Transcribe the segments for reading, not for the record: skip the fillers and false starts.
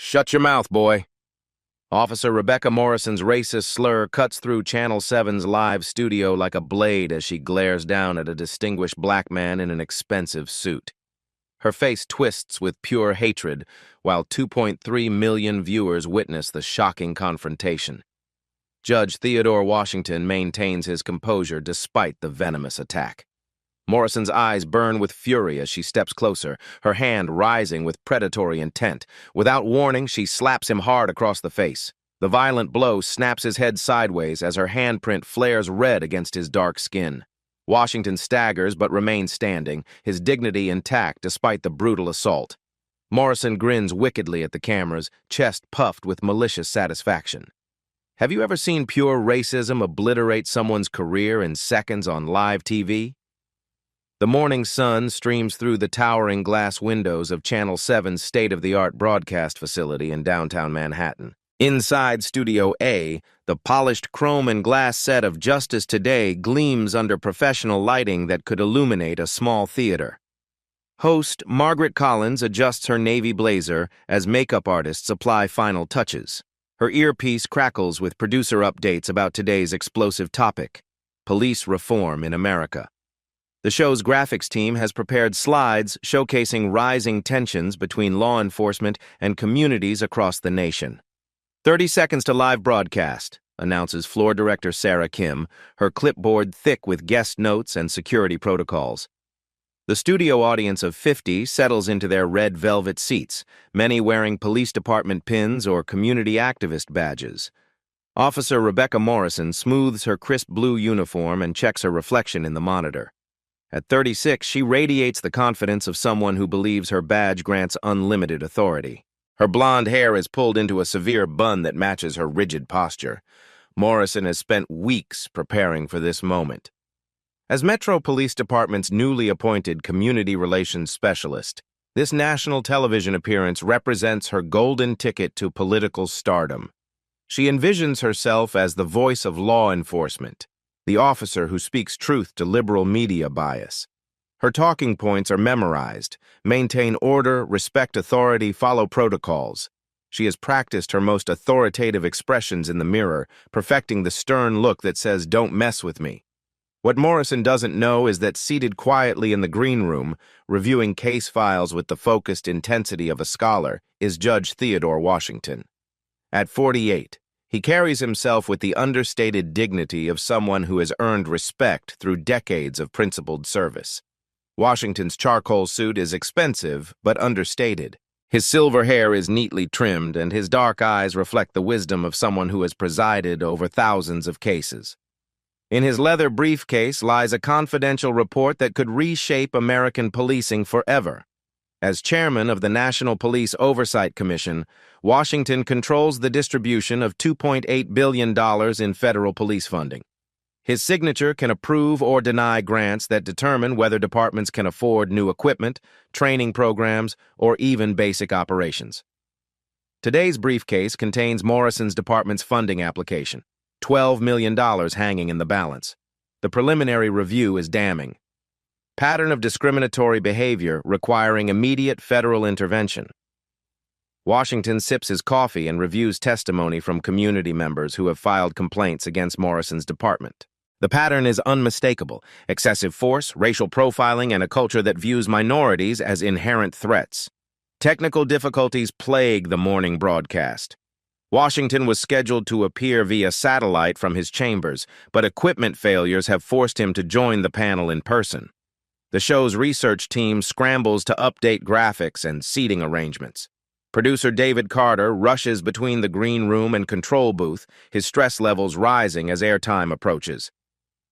Shut your mouth, boy. Officer Rebecca Morrison's racist slur cuts through Channel 7's live studio like a blade as she glares down at a distinguished black man in an expensive suit. Her face twists with pure hatred, while 2.3 million viewers witness the shocking confrontation. Judge Theodore Washington maintains his composure despite the venomous attack. Morrison's eyes burn with fury as she steps closer, her hand rising with predatory intent. Without warning, she slaps him hard across the face. The violent blow snaps his head sideways as her handprint flares red against his dark skin. Washington staggers but remains standing, his dignity intact despite the brutal assault. Morrison grins wickedly at the cameras, chest puffed with malicious satisfaction. Have you ever seen pure racism obliterate someone's career in seconds on live TV? The morning sun streams through the towering glass windows of Channel 7's state-of-the-art broadcast facility in downtown Manhattan. Inside Studio A, the polished chrome and glass set of Justice Today gleams under professional lighting that could illuminate a small theater. Host Margaret Collins adjusts her navy blazer as makeup artists apply final touches. Her earpiece crackles with producer updates about today's explosive topic: police reform in America. The show's graphics team has prepared slides showcasing rising tensions between law enforcement and communities across the nation. 30 seconds to live broadcast, announces floor director Sarah Kim, her clipboard thick with guest notes and security protocols. The studio audience of 50 settles into their red velvet seats, many wearing police department pins or community activist badges. Officer Rebecca Morrison smooths her crisp blue uniform and checks her reflection in the monitor. At 36, she radiates the confidence of someone who believes her badge grants unlimited authority. Her blonde hair is pulled into a severe bun that matches her rigid posture. Morrison has spent weeks preparing for this moment. As Metro Police Department's newly appointed community relations specialist, this national television appearance represents her golden ticket to political stardom. She envisions herself as the voice of law enforcement, the officer who speaks truth to liberal media bias. Her talking points are memorized: maintain order, respect authority, follow protocols. She has practiced her most authoritative expressions in the mirror, perfecting the stern look that says, "Don't mess with me." What Morrison doesn't know is that seated quietly in the green room, reviewing case files with the focused intensity of a scholar, is Judge Theodore Washington. At 48, he carries himself with the understated dignity of someone who has earned respect through decades of principled service. Washington's charcoal suit is expensive but understated. His silver hair is neatly trimmed, and his dark eyes reflect the wisdom of someone who has presided over thousands of cases. In his leather briefcase lies a confidential report that could reshape American policing forever. As chairman of the National Police Oversight Commission, Washington controls the distribution of $2.8 billion in federal police funding. His signature can approve or deny grants that determine whether departments can afford new equipment, training programs, or even basic operations. Today's briefcase contains Morrison's department's funding application, $12 million hanging in the balance. The preliminary review is damning. Pattern of discriminatory behavior requiring immediate federal intervention. Washington sips his coffee and reviews testimony from community members who have filed complaints against Morrison's department. The pattern is unmistakable: excessive force, racial profiling, and a culture that views minorities as inherent threats. Technical difficulties plague the morning broadcast. Washington was scheduled to appear via satellite from his chambers, but equipment failures have forced him to join the panel in person. The show's research team scrambles to update graphics and seating arrangements. Producer David Carter rushes between the green room and control booth, his stress levels rising as airtime approaches.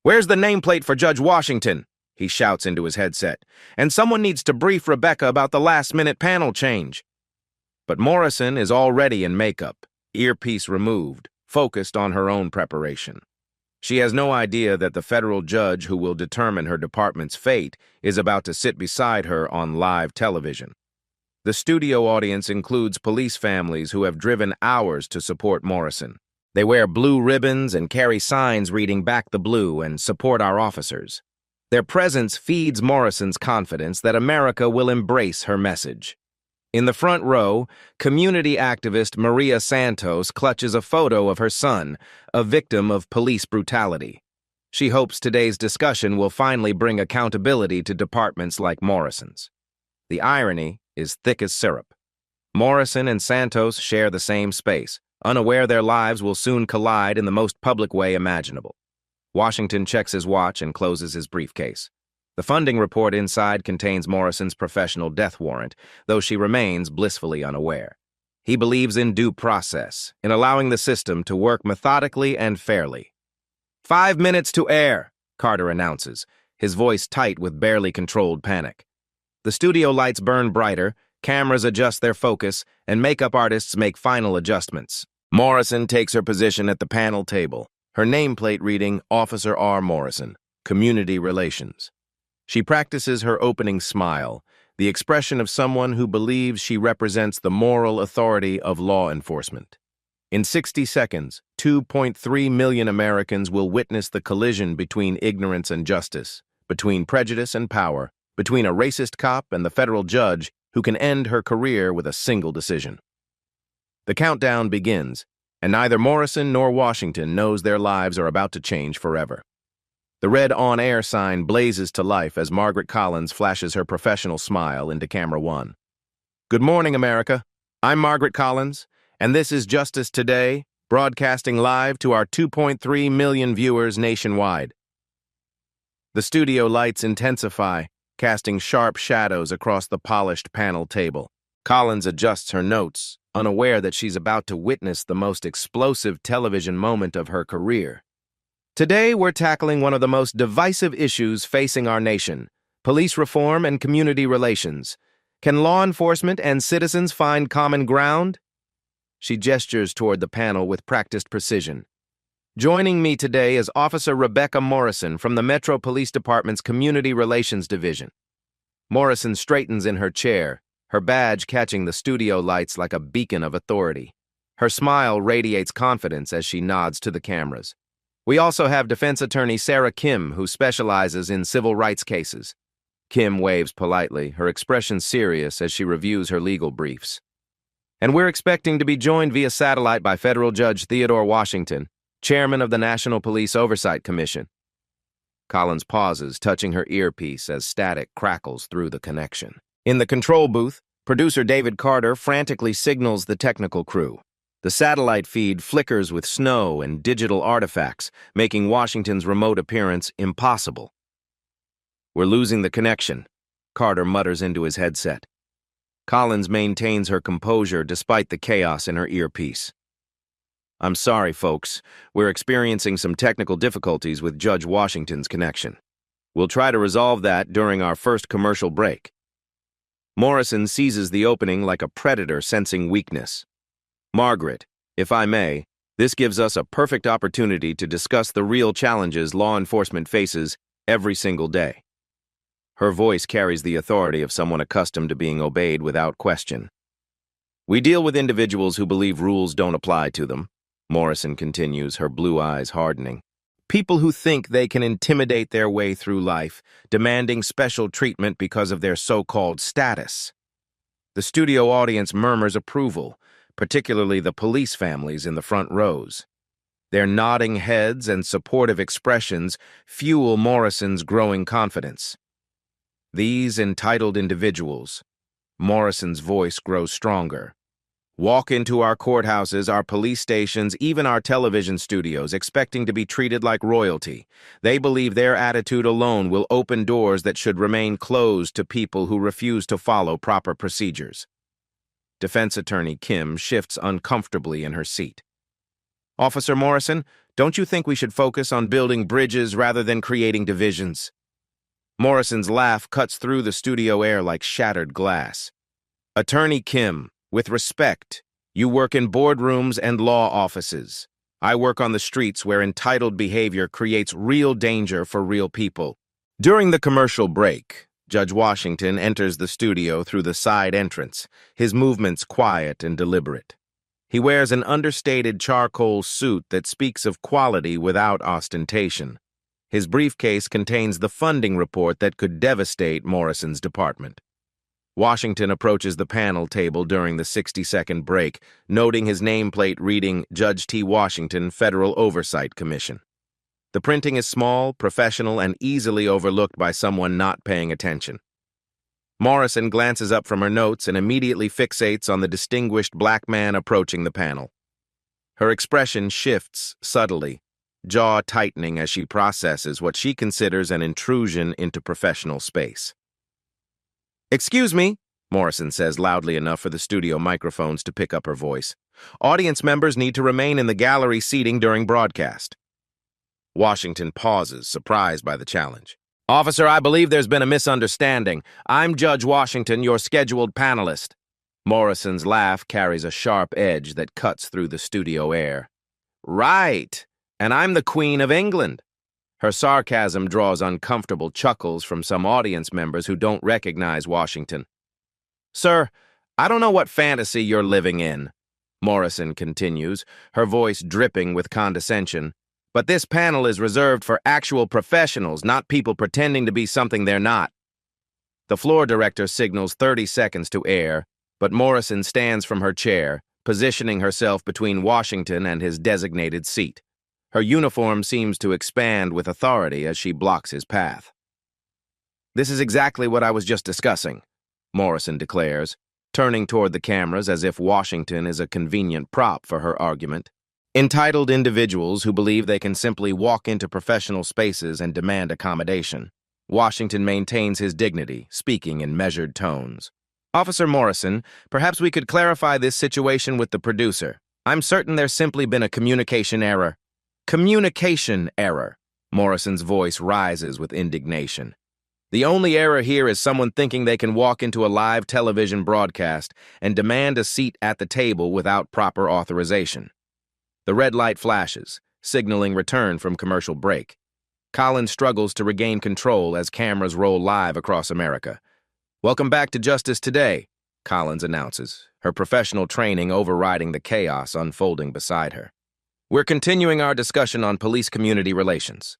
"Where's the nameplate for Judge Washington?" he shouts into his headset. "And someone needs to brief Rebecca about the last-minute panel change." But Morrison is already in makeup, earpiece removed, focused on her own preparation. She has no idea that the federal judge who will determine her department's fate is about to sit beside her on live television. The studio audience includes police families who have driven hours to support Morrison. They wear blue ribbons and carry signs reading "Back the Blue" and "Support our officers." Their presence feeds Morrison's confidence that America will embrace her message. In the front row, community activist Maria Santos clutches a photo of her son, a victim of police brutality. She hopes today's discussion will finally bring accountability to departments like Morrison's. The irony is thick as syrup. Morrison and Santos share the same space, unaware their lives will soon collide in the most public way imaginable. Washington checks his watch and closes his briefcase. The funding report inside contains Morrison's professional death warrant, though she remains blissfully unaware. He believes in due process, in allowing the system to work methodically and fairly. 5 minutes to air, Carter announces, his voice tight with barely controlled panic. The studio lights burn brighter, cameras adjust their focus, and makeup artists make final adjustments. Morrison takes her position at the panel table, her nameplate reading Officer R. Morrison, Community Relations. She practices her opening smile, the expression of someone who believes she represents the moral authority of law enforcement. In 60 seconds, 2.3 million Americans will witness the collision between ignorance and justice, between prejudice and power, between a racist cop and the federal judge who can end her career with a single decision. The countdown begins, and neither Morrison nor Washington knows their lives are about to change forever. The red on-air sign blazes to life as Margaret Collins flashes her professional smile into camera one. Good morning, America. I'm Margaret Collins, and this is Justice Today, broadcasting live to our 2.3 million viewers nationwide. The studio lights intensify, casting sharp shadows across the polished panel table. Collins adjusts her notes, unaware that she's about to witness the most explosive television moment of her career. Today, we're tackling one of the most divisive issues facing our nation, police reform and community relations. Can law enforcement and citizens find common ground? She gestures toward the panel with practiced precision. Joining me today is Officer Rebecca Morrison from the Metro Police Department's Community Relations Division. Morrison straightens in her chair, her badge catching the studio lights like a beacon of authority. Her smile radiates confidence as she nods to the cameras. We also have defense attorney Sarah Kim, who specializes in civil rights cases. Kim waves politely, her expression serious as she reviews her legal briefs. And we're expecting to be joined via satellite by Federal Judge Theodore Washington, chairman of the National Police Oversight Commission. Collins pauses, touching her earpiece as static crackles through the connection. In the control booth, producer David Carter frantically signals the technical crew. The satellite feed flickers with snow and digital artifacts, making Washington's remote appearance impossible. We're losing the connection, Carter mutters into his headset. Collins maintains her composure despite the chaos in her earpiece. I'm sorry, folks. We're experiencing some technical difficulties with Judge Washington's connection. We'll try to resolve that during our first commercial break. Morrison seizes the opening like a predator sensing weakness. Margaret, if I may, this gives us a perfect opportunity to discuss the real challenges law enforcement faces every single day. Her voice carries the authority of someone accustomed to being obeyed without question. We deal with individuals who believe rules don't apply to them, Morrison continues, her blue eyes hardening. People who think they can intimidate their way through life, demanding special treatment because of their so-called status. The studio audience murmurs approval, particularly the police families in the front rows. Their nodding heads and supportive expressions fuel Morrison's growing confidence. These entitled individuals, Morrison's voice grows stronger, walk into our courthouses, our police stations, even our television studios, expecting to be treated like royalty. They believe their attitude alone will open doors that should remain closed to people who refuse to follow proper procedures. Defense attorney Kim shifts uncomfortably in her seat. Officer Morrison, don't you think we should focus on building bridges rather than creating divisions? Morrison's laugh cuts through the studio air like shattered glass. Attorney Kim, with respect, you work in boardrooms and law offices. I work on the streets where entitled behavior creates real danger for real people. During the commercial break, Judge Washington enters the studio through the side entrance, his movements quiet and deliberate. He wears an understated charcoal suit that speaks of quality without ostentation. His briefcase contains the funding report that could devastate Morrison's department. Washington approaches the panel table during the 60-second break, noting his nameplate reading Judge T. Washington, Federal Oversight Commission. The printing is small, professional, and easily overlooked by someone not paying attention. Morrison glances up from her notes and immediately fixates on the distinguished black man approaching the panel. Her expression shifts subtly, jaw tightening as she processes what she considers an intrusion into professional space. "Excuse me," Morrison says loudly enough for the studio microphones to pick up her voice. "Audience members need to remain in the gallery seating during broadcast." Washington pauses, surprised by the challenge. "Officer, I believe there's been a misunderstanding. I'm Judge Washington, your scheduled panelist." Morrison's laugh carries a sharp edge that cuts through the studio air. "Right, and I'm the Queen of England." Her sarcasm draws uncomfortable chuckles from some audience members who don't recognize Washington. "Sir, I don't know what fantasy you're living in," Morrison continues, her voice dripping with condescension. "But this panel is reserved for actual professionals, not people pretending to be something they're not." The floor director signals 30 seconds to air, but Morrison stands from her chair, positioning herself between Washington and his designated seat. Her uniform seems to expand with authority as she blocks his path. "This is exactly what I was just discussing," Morrison declares, turning toward the cameras as if Washington is a convenient prop for her argument. Entitled individuals who believe they can simply walk into professional spaces and demand accommodation. Washington maintains his dignity, speaking in measured tones. "Officer Morrison, perhaps we could clarify this situation with the producer. I'm certain there's simply been a communication error." "Communication error." Morrison's voice rises with indignation. "The only error here is someone thinking they can walk into a live television broadcast and demand a seat at the table without proper authorization." The red light flashes, signaling return from commercial break. Collins struggles to regain control as cameras roll live across America. "Welcome back to Justice Today," Collins announces, her professional training overriding the chaos unfolding beside her. "We're continuing our discussion on police-community relations."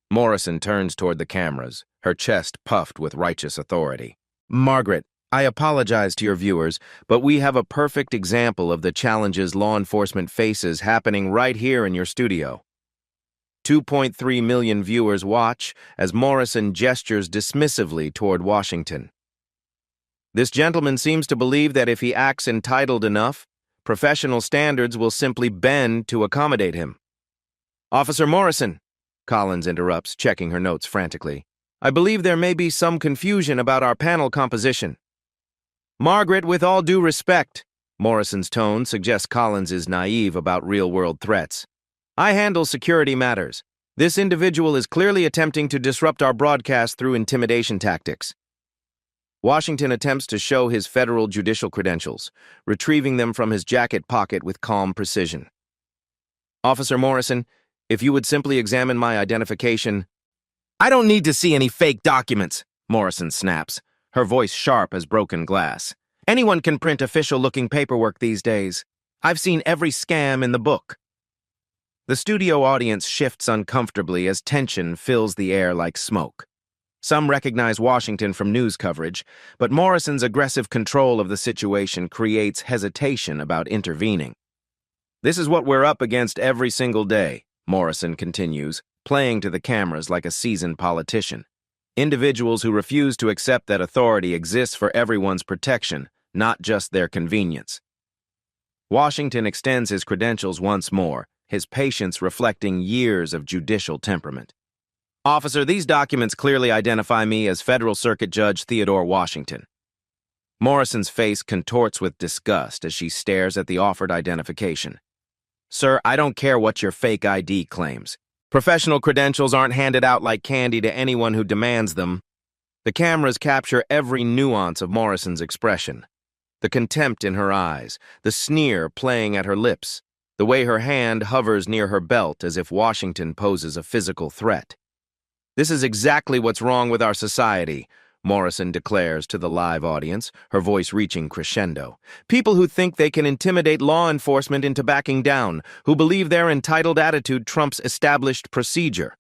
Morrison turns toward the cameras, her chest puffed with righteous authority. "Margaret, I apologize to your viewers, but we have a perfect example of the challenges law enforcement faces happening right here in your studio." 2.3 million viewers watch as Morrison gestures dismissively toward Washington. "This gentleman seems to believe that if he acts entitled enough, professional standards will simply bend to accommodate him." "Officer Morrison," Collins interrupts, checking her notes frantically, "I believe there may be some confusion about our panel composition." "Margaret, with all due respect," Morrison's tone suggests Collins is naive about real-world threats. "I handle security matters. This individual is clearly attempting to disrupt our broadcast through intimidation tactics." Washington attempts to show his federal judicial credentials, retrieving them from his jacket pocket with calm precision. "Officer Morrison, if you would simply examine my identification—" "I don't need to see any fake documents," Morrison snaps, her voice sharp as broken glass. "Anyone can print official-looking paperwork these days. I've seen every scam in the book." The studio audience shifts uncomfortably as tension fills the air like smoke. Some recognize Washington from news coverage, but Morrison's aggressive control of the situation creates hesitation about intervening. "This is what we're up against every single day," Morrison continues, playing to the cameras like a seasoned politician. "Individuals who refuse to accept that authority exists for everyone's protection, not just their convenience." Washington extends his credentials once more, his patience reflecting years of judicial temperament. "Officer, these documents clearly identify me as Federal Circuit Judge Theodore Washington." Morrison's face contorts with disgust as she stares at the offered identification. "Sir, I don't care what your fake ID claims. Professional credentials aren't handed out like candy to anyone who demands them." The cameras capture every nuance of Morrison's expression. The contempt in her eyes, the sneer playing at her lips, the way her hand hovers near her belt as if Washington poses a physical threat. "This is exactly what's wrong with our society," Morrison declares to the live audience, her voice reaching crescendo. "People who think they can intimidate law enforcement into backing down, who believe their entitled attitude trumps established procedure."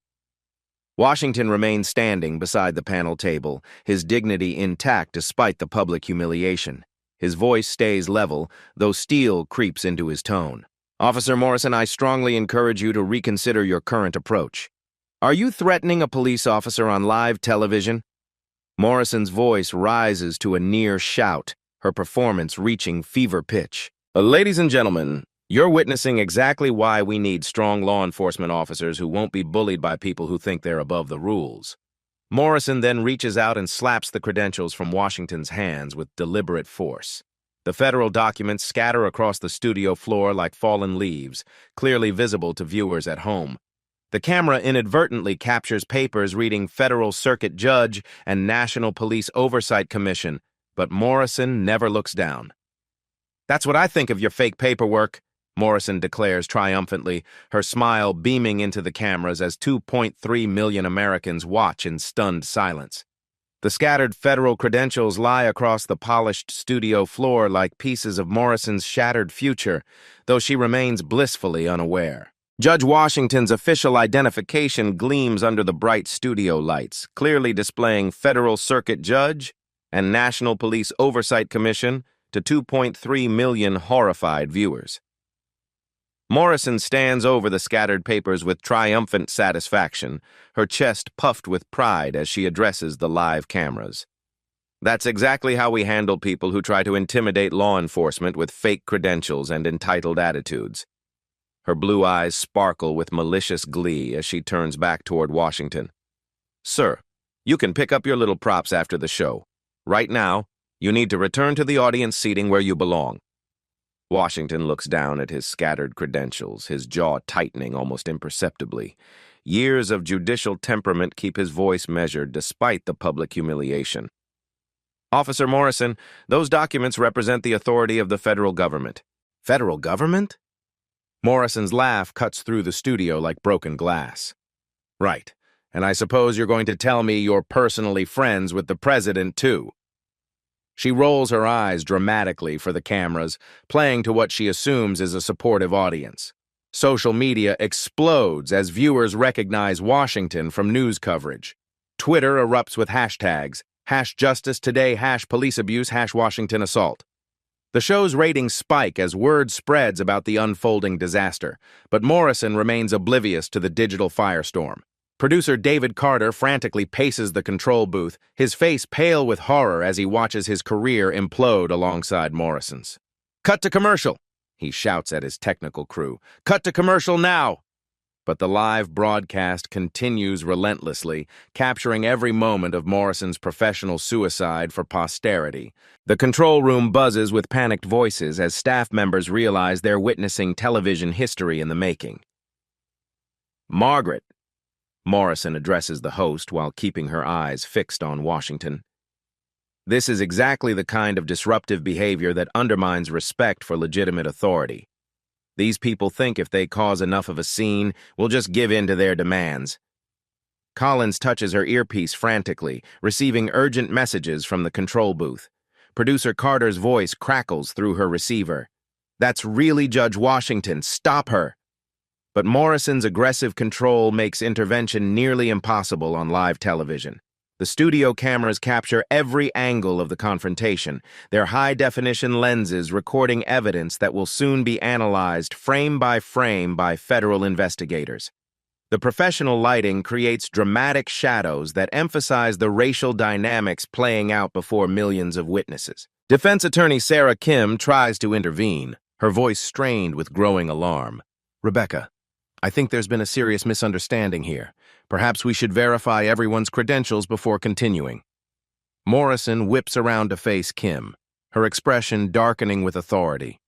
Washington remained standing beside the panel table, his dignity intact despite the public humiliation. His voice stays level, though steel creeps into his tone. Officer Morrison, I strongly encourage you to reconsider your current approach. Are you threatening a police officer on live television? Morrison's voice rises to a near shout, her performance reaching fever pitch. Ladies and gentlemen, you're witnessing exactly why we need strong law enforcement officers who won't be bullied by people who think they're above the rules. Morrison then reaches out and slaps the credentials from Washington's hands with deliberate force. The federal documents scatter across the studio floor like fallen leaves, clearly visible to viewers at home. The camera inadvertently captures papers reading Federal Circuit Judge and National Police Oversight Commission, but Morrison never looks down. That's what I think of your fake paperwork, Morrison declares triumphantly, her smile beaming into the cameras as 2.3 million Americans watch in stunned silence. The scattered federal credentials lie across the polished studio floor like pieces of Morrison's shattered future, though she remains blissfully unaware. Judge Washington's official identification gleams under the bright studio lights, clearly displaying Federal Circuit Judge and National Police Oversight Commission to 2.3 million horrified viewers. Morrison stands over the scattered papers with triumphant satisfaction, her chest puffed with pride as she addresses the live cameras. That's exactly how we handle people who try to intimidate law enforcement with fake credentials and entitled attitudes. Her blue eyes sparkle with malicious glee as she turns back toward Washington. Sir, you can pick up your little props after the show. Right now, you need to return to the audience seating where you belong. Washington looks down at his scattered credentials, his jaw tightening almost imperceptibly. Years of judicial temperament keep his voice measured despite the public humiliation. Officer Morrison, those documents represent the authority of the federal government. Federal government? Morrison's laugh cuts through the studio like broken glass. Right, and I suppose you're going to tell me you're personally friends with the president, too. She rolls her eyes dramatically for the cameras, playing to what she assumes is a supportive audience. Social media explodes as viewers recognize Washington from news coverage. Twitter erupts with hashtags, #JusticeToday, #PoliceAbuse, #WashingtonAssault. The show's ratings spike as word spreads about the unfolding disaster, but Morrison remains oblivious to the digital firestorm. Producer David Carter frantically paces the control booth, his face pale with horror as he watches his career implode alongside Morrison's. Cut to commercial, he shouts at his technical crew. Cut to commercial now! But the live broadcast continues relentlessly, capturing every moment of Morrison's professional suicide for posterity. The control room buzzes with panicked voices as staff members realize they're witnessing television history in the making. Margaret, Morrison addresses the host while keeping her eyes fixed on Washington. This is exactly the kind of disruptive behavior that undermines respect for legitimate authority. These people think if they cause enough of a scene, we'll just give in to their demands. Collins touches her earpiece frantically, receiving urgent messages from the control booth. Producer Carter's voice crackles through her receiver. That's really Judge Washington. Stop her! But Morrison's aggressive control makes intervention nearly impossible on live television. The studio cameras capture every angle of the confrontation, their high-definition lenses recording evidence that will soon be analyzed frame by federal investigators. The professional lighting creates dramatic shadows that emphasize the racial dynamics playing out before millions of witnesses. Defense attorney Sarah Kim tries to intervene, her voice strained with growing alarm. Rebecca, I think there's been a serious misunderstanding here. Perhaps we should verify everyone's credentials before continuing. Morrison whips around to face Kim, her expression darkening with authority.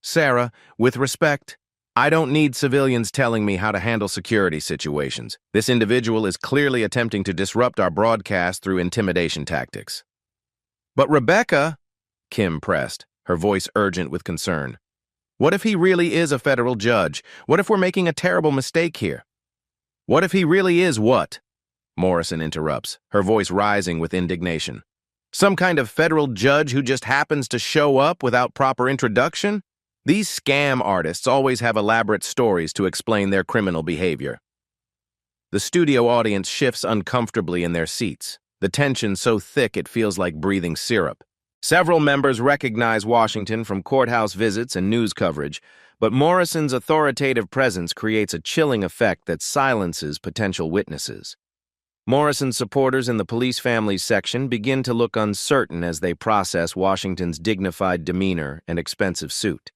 Sarah, with respect, I don't need civilians telling me how to handle security situations. This individual is clearly attempting to disrupt our broadcast through intimidation tactics. But Rebecca, Kim pressed, her voice urgent with concern. What if he really is a federal judge? What if we're making a terrible mistake here? What if he really is what? Morrison interrupts, her voice rising with indignation. Some kind of federal judge who just happens to show up without proper introduction? These scam artists always have elaborate stories to explain their criminal behavior. The studio audience shifts uncomfortably in their seats, the tension so thick it feels like breathing syrup. Several members recognize Washington from courthouse visits and news coverage, but Morrison's authoritative presence creates a chilling effect that silences potential witnesses. Morrison's supporters in the police families section begin to look uncertain as they process Washington's dignified demeanor and expensive suit.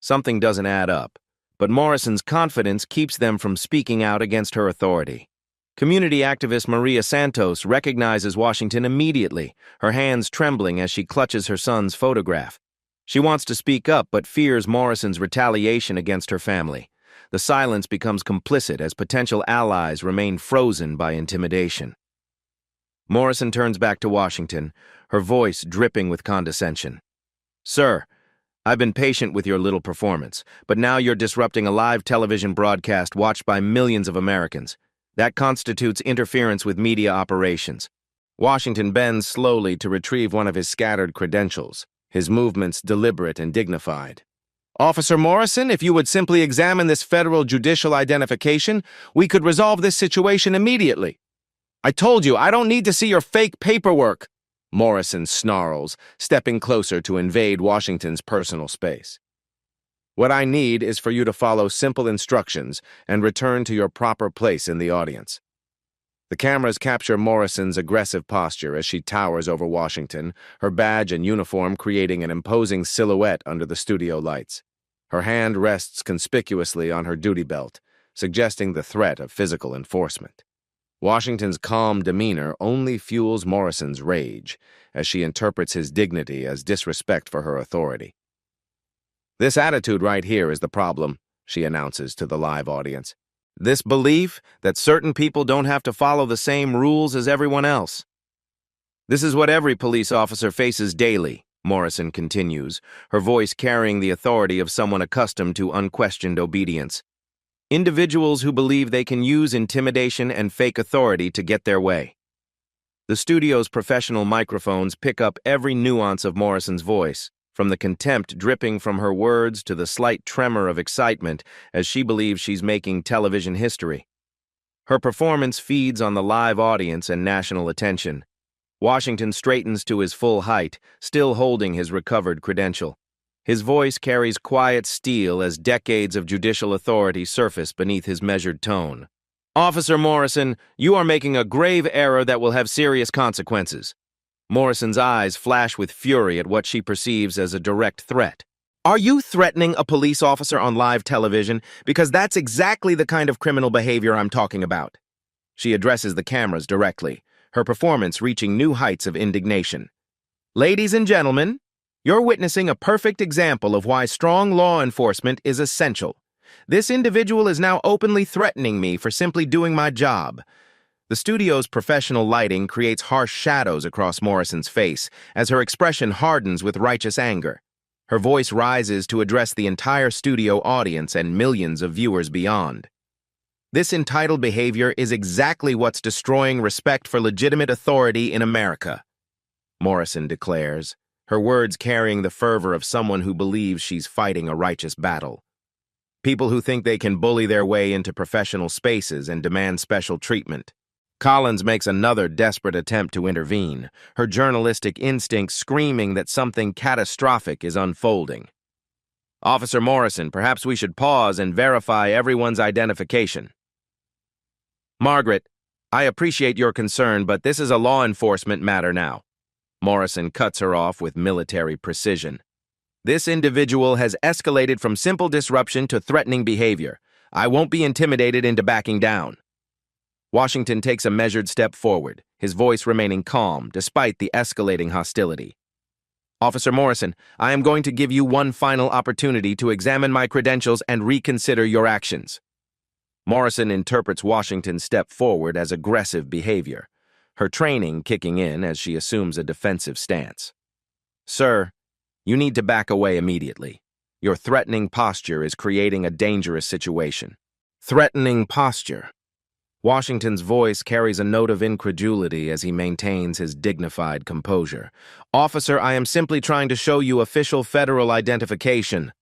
Something doesn't add up, but Morrison's confidence keeps them from speaking out against her authority. Community activist Maria Santos recognizes Washington immediately, her hands trembling as she clutches her son's photograph. She wants to speak up but fears Morrison's retaliation against her family. The silence becomes complicit as potential allies remain frozen by intimidation. Morrison turns back to Washington, her voice dripping with condescension. "Sir, I've been patient with your little performance, but now you're disrupting a live television broadcast watched by millions of Americans. That constitutes interference with media operations." Washington bends slowly to retrieve one of his scattered credentials, his movements deliberate and dignified. "Officer Morrison, if you would simply examine this federal judicial identification, we could resolve this situation immediately." "I told you, I don't need to see your fake paperwork," Morrison snarls, stepping closer to invade Washington's personal space. "What I need is for you to follow simple instructions and return to your proper place in the audience." The cameras capture Morrison's aggressive posture as she towers over Washington, her badge and uniform creating an imposing silhouette under the studio lights. Her hand rests conspicuously on her duty belt, suggesting the threat of physical enforcement. Washington's calm demeanor only fuels Morrison's rage, as she interprets his dignity as disrespect for her authority. "This attitude right here is the problem," she announces to the live audience. "This belief that certain people don't have to follow the same rules as everyone else. This is what every police officer faces daily," Morrison continues, her voice carrying the authority of someone accustomed to unquestioned obedience. "Individuals who believe they can use intimidation and fake authority to get their way." The studio's professional microphones pick up every nuance of Morrison's voice, from the contempt dripping from her words to the slight tremor of excitement as she believes she's making television history. Her performance feeds on the live audience and national attention. Washington straightens to his full height, still holding his recovered credential. His voice carries quiet steel as decades of judicial authority surface beneath his measured tone. "Officer Morrison, you are making a grave error that will have serious consequences." Morrison's eyes flash with fury at what she perceives as a direct threat. "Are you threatening a police officer on live television? Because that's exactly the kind of criminal behavior I'm talking about." She addresses the cameras directly, her performance reaching new heights of indignation. "Ladies and gentlemen, you're witnessing a perfect example of why strong law enforcement is essential. This individual is now openly threatening me for simply doing my job." The studio's professional lighting creates harsh shadows across Morrison's face as her expression hardens with righteous anger. Her voice rises to address the entire studio audience and millions of viewers beyond. "This entitled behavior is exactly what's destroying respect for legitimate authority in America," Morrison declares, her words carrying the fervor of someone who believes she's fighting a righteous battle. "People who think they can bully their way into professional spaces and demand special treatment." Collins makes another desperate attempt to intervene, her journalistic instinct screaming that something catastrophic is unfolding. "Officer Morrison, perhaps we should pause and verify everyone's identification." "Margaret, I appreciate your concern, but this is a law enforcement matter now." Morrison cuts her off with military precision. "This individual has escalated from simple disruption to threatening behavior. I won't be intimidated into backing down." Washington takes a measured step forward, his voice remaining calm despite the escalating hostility. "Officer Morrison, I am going to give you one final opportunity to examine my credentials and reconsider your actions." Morrison interprets Washington's step forward as aggressive behavior, her training kicking in as she assumes a defensive stance. "Sir, you need to back away immediately. Your threatening posture is creating a dangerous situation." Threatening posture. Washington's voice carries a note of incredulity as he maintains his dignified composure. "Officer, I am simply trying to show you official federal identification."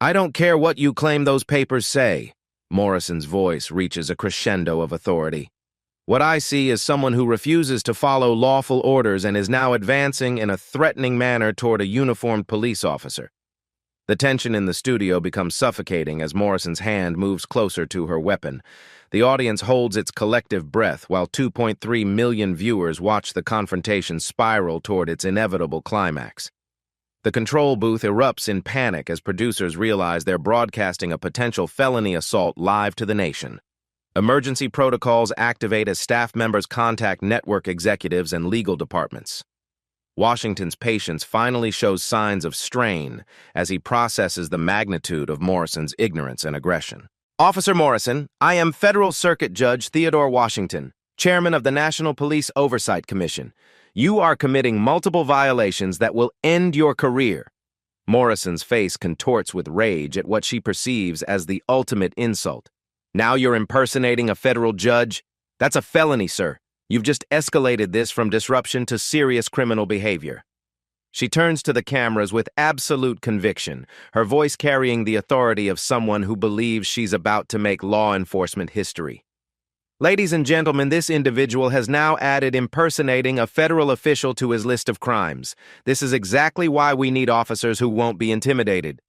"I don't care what you claim those papers say," Morrison's voice reaches a crescendo of authority. What I see is someone who refuses to follow lawful orders and is now advancing in a threatening manner toward a uniformed police officer. The tension in the studio becomes suffocating as Morrison's hand moves closer to her weapon. The audience holds its collective breath while 2.3 million viewers watch the confrontation spiral toward its inevitable climax. The control booth erupts in panic as producers realize they're broadcasting a potential felony assault live to the nation. Emergency protocols activate as staff members contact network executives and legal departments. Washington's patience finally shows signs of strain as he processes the magnitude of Morrison's ignorance and aggression. Officer Morrison, I am Federal Circuit Judge Theodore Washington, Chairman of the National Police Oversight Commission. You are committing multiple violations that will end your career. Morrison's face contorts with rage at what she perceives as the ultimate insult. Now you're impersonating a federal judge? That's a felony, sir. You've just escalated this from disruption to serious criminal behavior. She turns to the cameras with absolute conviction, her voice carrying the authority of someone who believes she's about to make law enforcement history. Ladies and gentlemen, this individual has now added impersonating a federal official to his list of crimes. This is exactly why we need officers who won't be intimidated.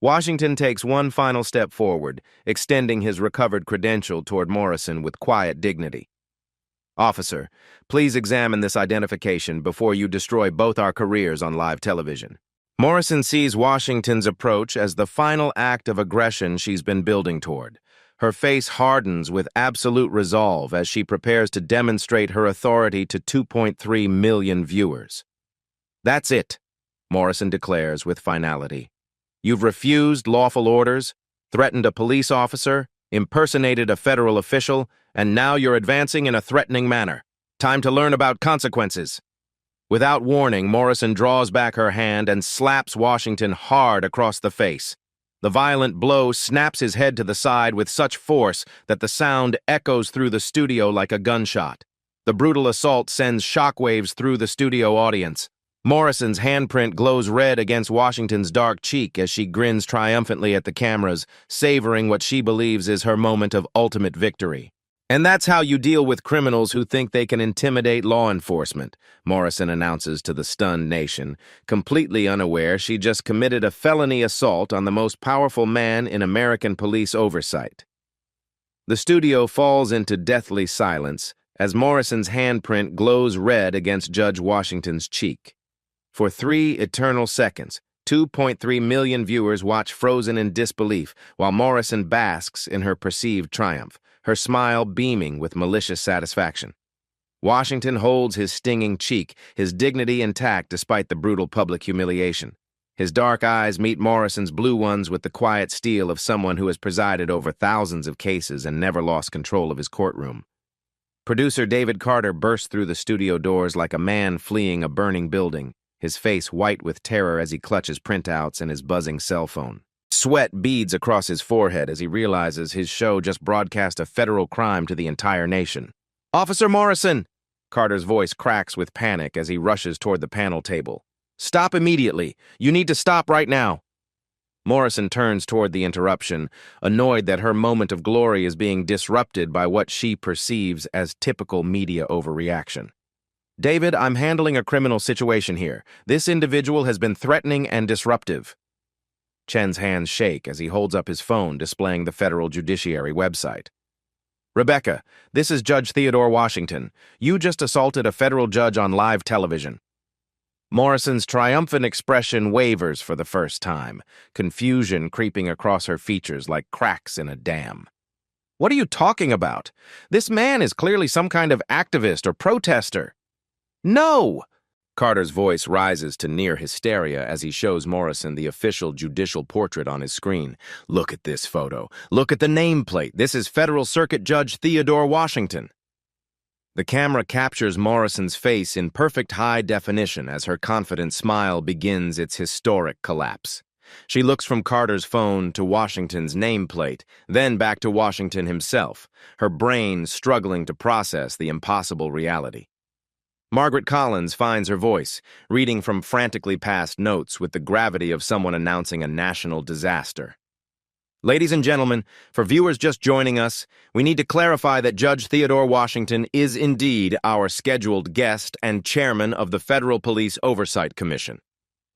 Washington takes one final step forward, extending his recovered credential toward Morrison with quiet dignity. Officer, please examine this identification before you destroy both our careers on live television. Morrison sees Washington's approach as the final act of aggression she's been building toward. Her face hardens with absolute resolve as she prepares to demonstrate her authority to 2.3 million viewers. That's it, Morrison declares with finality. You've refused lawful orders, threatened a police officer, impersonated a federal official, and now you're advancing in a threatening manner. Time to learn about consequences. Without warning, Morrison draws back her hand and slaps Washington hard across the face. The violent blow snaps his head to the side with such force that the sound echoes through the studio like a gunshot. The brutal assault sends shockwaves through the studio audience. Morrison's handprint glows red against Washington's dark cheek as she grins triumphantly at the cameras, savoring what she believes is her moment of ultimate victory. And that's how you deal with criminals who think they can intimidate law enforcement, Morrison announces to the stunned nation, completely unaware she just committed a felony assault on the most powerful man in American police oversight. The studio falls into deathly silence as Morrison's handprint glows red against Judge Washington's cheek. For 3 eternal seconds, 2.3 million viewers watch frozen in disbelief while Morrison basks in her perceived triumph, her smile beaming with malicious satisfaction. Washington holds his stinging cheek, his dignity intact despite the brutal public humiliation. His dark eyes meet Morrison's blue ones with the quiet steel of someone who has presided over thousands of cases and never lost control of his courtroom. Producer David Carter bursts through the studio doors like a man fleeing a burning building, his face white with terror as he clutches printouts and his buzzing cell phone. Sweat beads across his forehead as he realizes his show just broadcast a federal crime to the entire nation. Officer Morrison! Carter's voice cracks with panic as he rushes toward the panel table. Stop immediately. You need to stop right now. Morrison turns toward the interruption, annoyed that her moment of glory is being disrupted by what she perceives as typical media overreaction. David, I'm handling a criminal situation here. This individual has been threatening and disruptive. Chen's hands shake as he holds up his phone, displaying the federal judiciary website. Rebecca, this is Judge Theodore Washington. You just assaulted a federal judge on live television. Morrison's triumphant expression wavers for the first time, confusion creeping across her features like cracks in a dam. What are you talking about? This man is clearly some kind of activist or protester. No! Carter's voice rises to near hysteria as he shows Morrison the official judicial portrait on his screen. Look at this photo. Look at the nameplate. This is Federal Circuit Judge Theodore Washington. The camera captures Morrison's face in perfect high definition as her confident smile begins its historic collapse. She looks from Carter's phone to Washington's nameplate, then back to Washington himself, her brain struggling to process the impossible reality. Margaret Collins finds her voice, reading from frantically passed notes with the gravity of someone announcing a national disaster. Ladies and gentlemen, for viewers just joining us, we need to clarify that Judge Theodore Washington is indeed our scheduled guest and chairman of the Federal Police Oversight Commission.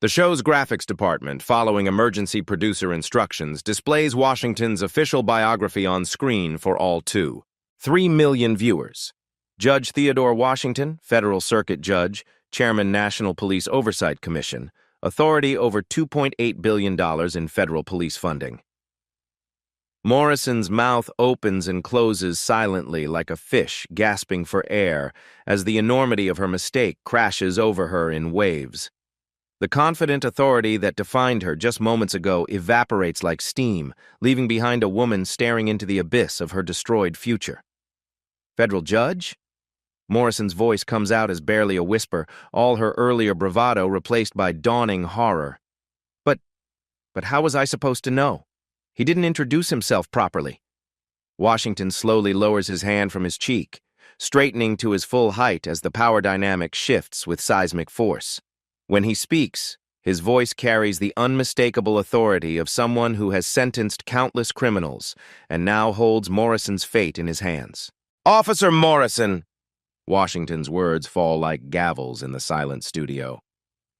The show's graphics department, following emergency producer instructions, displays Washington's official biography on screen for all 3 million viewers. Judge Theodore Washington, Federal Circuit Judge, Chairman National Police Oversight Commission, authority over $2.8 billion in federal police funding. Morrison's mouth opens and closes silently like a fish gasping for air as the enormity of her mistake crashes over her in waves. The confident authority that defined her just moments ago evaporates like steam, leaving behind a woman staring into the abyss of her destroyed future. Federal judge? Morrison's voice comes out as barely a whisper, all her earlier bravado replaced by dawning horror. But how was I supposed to know? He didn't introduce himself properly. Washington slowly lowers his hand from his cheek, straightening to his full height as the power dynamic shifts with seismic force. When he speaks, his voice carries the unmistakable authority of someone who has sentenced countless criminals and now holds Morrison's fate in his hands. Officer Morrison! Washington's words fall like gavels in the silent studio.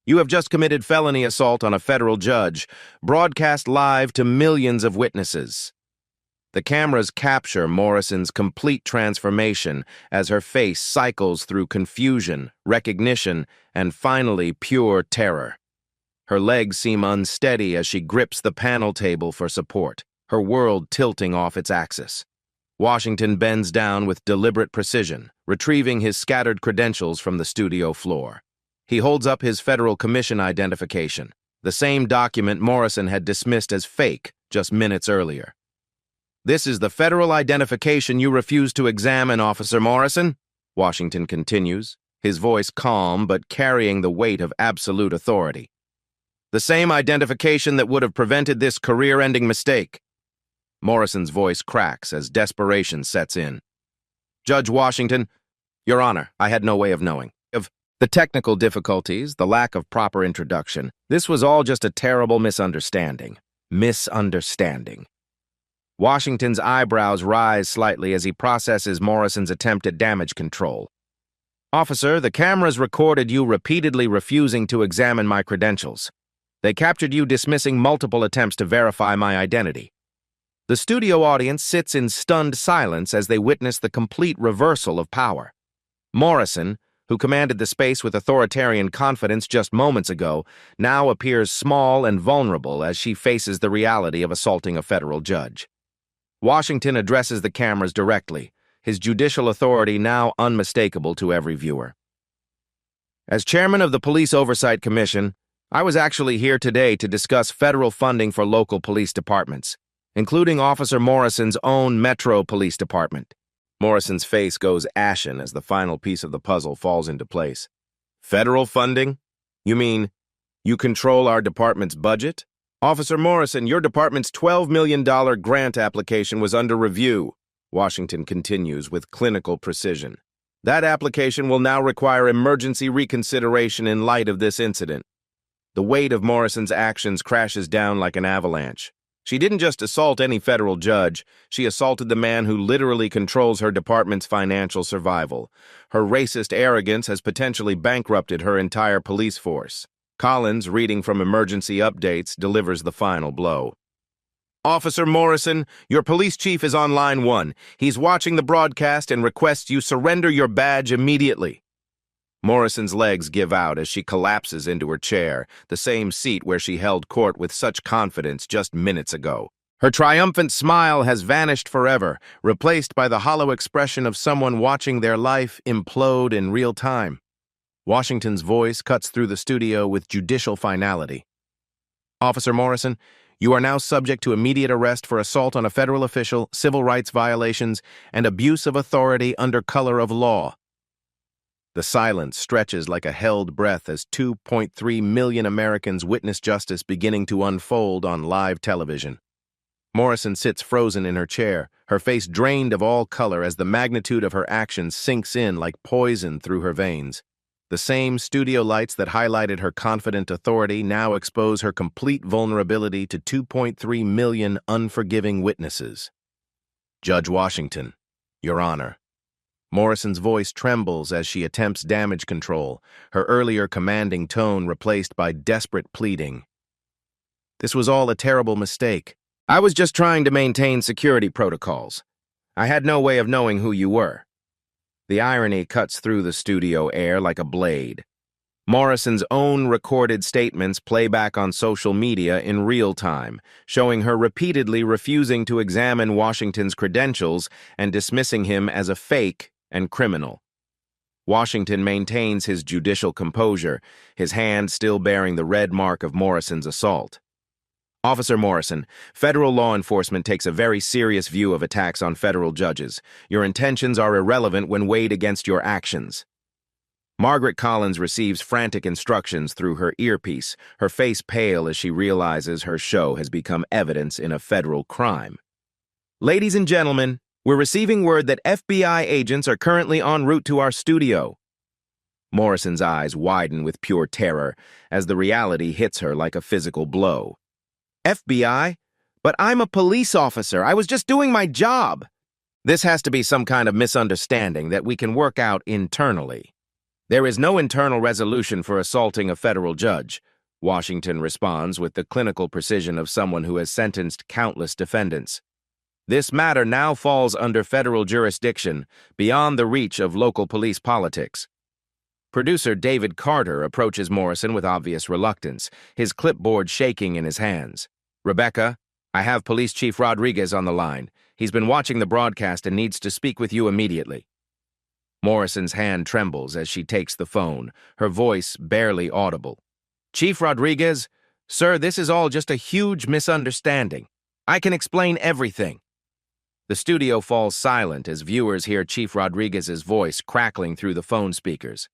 You have just committed felony assault on a federal judge, broadcast live to millions of witnesses. The cameras capture Morrison's complete transformation as her face cycles through confusion, recognition, and finally pure terror. Her legs seem unsteady as she grips the panel table for support, her world tilting off its axis. Washington bends down with deliberate precision, retrieving his scattered credentials from the studio floor. He holds up his Federal Commission identification, the same document Morrison had dismissed as fake just minutes earlier. This is the federal identification you refused to examine, Officer Morrison, Washington continues, his voice calm but carrying the weight of absolute authority. The same identification that would have prevented this career-ending mistake. Morrison's voice cracks as desperation sets in. Judge Washington, Your Honor, I had no way of knowing. The technical difficulties, the lack of proper introduction, this was all just a terrible misunderstanding. Washington's eyebrows rise slightly as he processes Morrison's attempt at damage control. Officer, the cameras recorded you repeatedly refusing to examine my credentials. They captured you dismissing multiple attempts to verify my identity. The studio audience sits in stunned silence as they witness the complete reversal of power. Morrison, who commanded the space with authoritarian confidence just moments ago, now appears small and vulnerable as she faces the reality of assaulting a federal judge. Washington addresses the cameras directly, his judicial authority now unmistakable to every viewer. As chairman of the Police Oversight Commission, I was actually here today to discuss federal funding for local police departments, including Officer Morrison's own Metro Police Department. Morrison's face goes ashen as the final piece of the puzzle falls into place. Federal funding? You mean you control our department's budget? Officer Morrison, your department's $12 million grant application was under review, Washington continues with clinical precision. That application will now require emergency reconsideration in light of this incident. The weight of Morrison's actions crashes down like an avalanche. She didn't just assault any federal judge, she assaulted the man who literally controls her department's financial survival. Her racist arrogance has potentially bankrupted her entire police force. Collins, reading from emergency updates, delivers the final blow. Officer Morrison, your police chief is on line 1. He's watching the broadcast and requests you surrender your badge immediately. Morrison's legs give out as she collapses into her chair, the same seat where she held court with such confidence just minutes ago. Her triumphant smile has vanished forever, replaced by the hollow expression of someone watching their life implode in real time. Washington's voice cuts through the studio with judicial finality. Officer Morrison, you are now subject to immediate arrest for assault on a federal official, civil rights violations, and abuse of authority under color of law. The silence stretches like a held breath as 2.3 million Americans witness justice beginning to unfold on live television. Morrison sits frozen in her chair, her face drained of all color as the magnitude of her actions sinks in like poison through her veins. The same studio lights that highlighted her confident authority now expose her complete vulnerability to 2.3 million unforgiving witnesses. Judge Washington, Your Honor. Morrison's voice trembles as she attempts damage control, her earlier commanding tone replaced by desperate pleading. This was all a terrible mistake. I was just trying to maintain security protocols. I had no way of knowing who you were. The irony cuts through the studio air like a blade. Morrison's own recorded statements play back on social media in real time, showing her repeatedly refusing to examine Washington's credentials and dismissing him as a fake and criminal. Washington maintains his judicial composure, his hand still bearing the red mark of Morrison's assault. Officer Morrison, federal law enforcement takes a very serious view of attacks on federal judges. Your intentions are irrelevant when weighed against your actions. Margaret Collins receives frantic instructions through her earpiece, her face pale as she realizes her show has become evidence in a federal crime. Ladies and gentlemen, we're receiving word that FBI agents are currently en route to our studio. Morrison's eyes widen with pure terror as the reality hits her like a physical blow. FBI? But I'm a police officer. I was just doing my job. This has to be some kind of misunderstanding that we can work out internally. There is no internal resolution for assaulting a federal judge, Washington responds with the clinical precision of someone who has sentenced countless defendants. This matter now falls under federal jurisdiction, beyond the reach of local police politics. Producer David Carter approaches Morrison with obvious reluctance, his clipboard shaking in his hands. Rebecca, I have Police Chief Rodriguez on the line. He's been watching the broadcast and needs to speak with you immediately. Morrison's hand trembles as she takes the phone, her voice barely audible. Chief Rodriguez, sir, this is all just a huge misunderstanding. I can explain everything. The studio falls silent as viewers hear Chief Rodriguez's voice crackling through the phone speakers.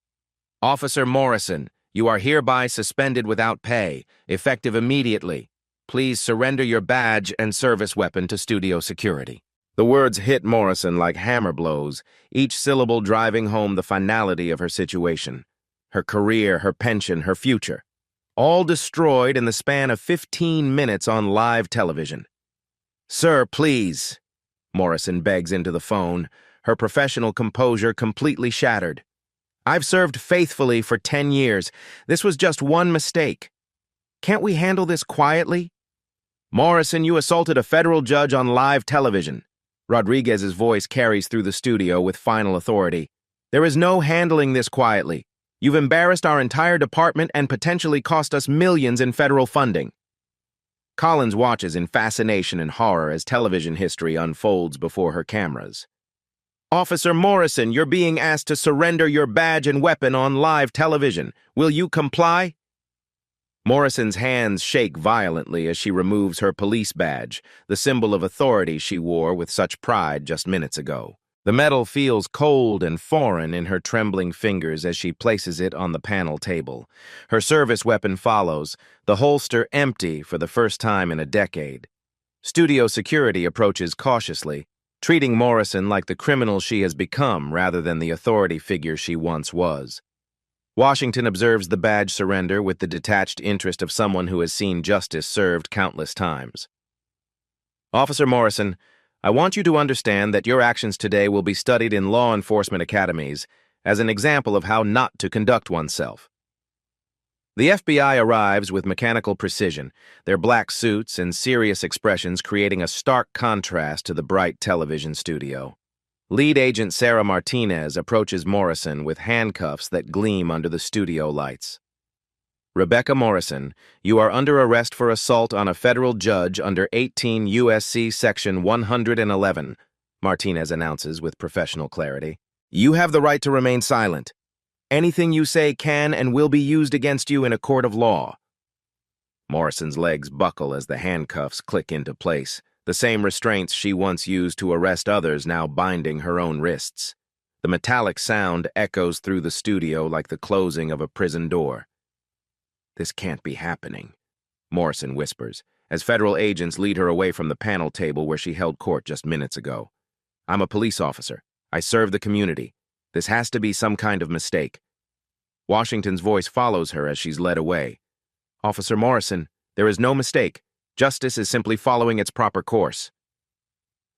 Officer Morrison, you are hereby suspended without pay, effective immediately. Please surrender your badge and service weapon to studio security. The words hit Morrison like hammer blows, each syllable driving home the finality of her situation. Her career, her pension, her future. All destroyed in the span of 15 minutes on live television. Sir, please, Morrison begs into the phone, her professional composure completely shattered. I've served faithfully for 10 years. This was just one mistake. Can't we handle this quietly? Morrison, you assaulted a federal judge on live television. Rodriguez's voice carries through the studio with final authority. There is no handling this quietly. You've embarrassed our entire department and potentially cost us millions in federal funding. Collins watches in fascination and horror as television history unfolds before her cameras. Officer Morrison, you're being asked to surrender your badge and weapon on live television. Will you comply? Morrison's hands shake violently as she removes her police badge, the symbol of authority she wore with such pride just minutes ago. The metal feels cold and foreign in her trembling fingers as she places it on the panel table. Her service weapon follows, the holster empty for the first time in a decade. Studio security approaches cautiously, treating Morrison like the criminal she has become rather than the authority figure she once was. Washington observes the badge surrender with the detached interest of someone who has seen justice served countless times. Officer Morrison, I want you to understand that your actions today will be studied in law enforcement academies as an example of how not to conduct oneself. The FBI arrives with mechanical precision, their black suits and serious expressions creating a stark contrast to the bright television studio. Lead agent Sarah Martinez approaches Morrison with handcuffs that gleam under the studio lights. Rebecca Morrison, you are under arrest for assault on a federal judge under 18 U.S.C. Section 111, Martinez announces with professional clarity. You have the right to remain silent. Anything you say can and will be used against you in a court of law. Morrison's legs buckle as the handcuffs click into place, the same restraints she once used to arrest others now binding her own wrists. The metallic sound echoes through the studio like the closing of a prison door. This can't be happening, Morrison whispers, as federal agents lead her away from the panel table where she held court just minutes ago. I'm a police officer. I serve the community. This has to be some kind of mistake. Washington's voice follows her as she's led away. "Officer Morrison, there is no mistake. Justice is simply following its proper course."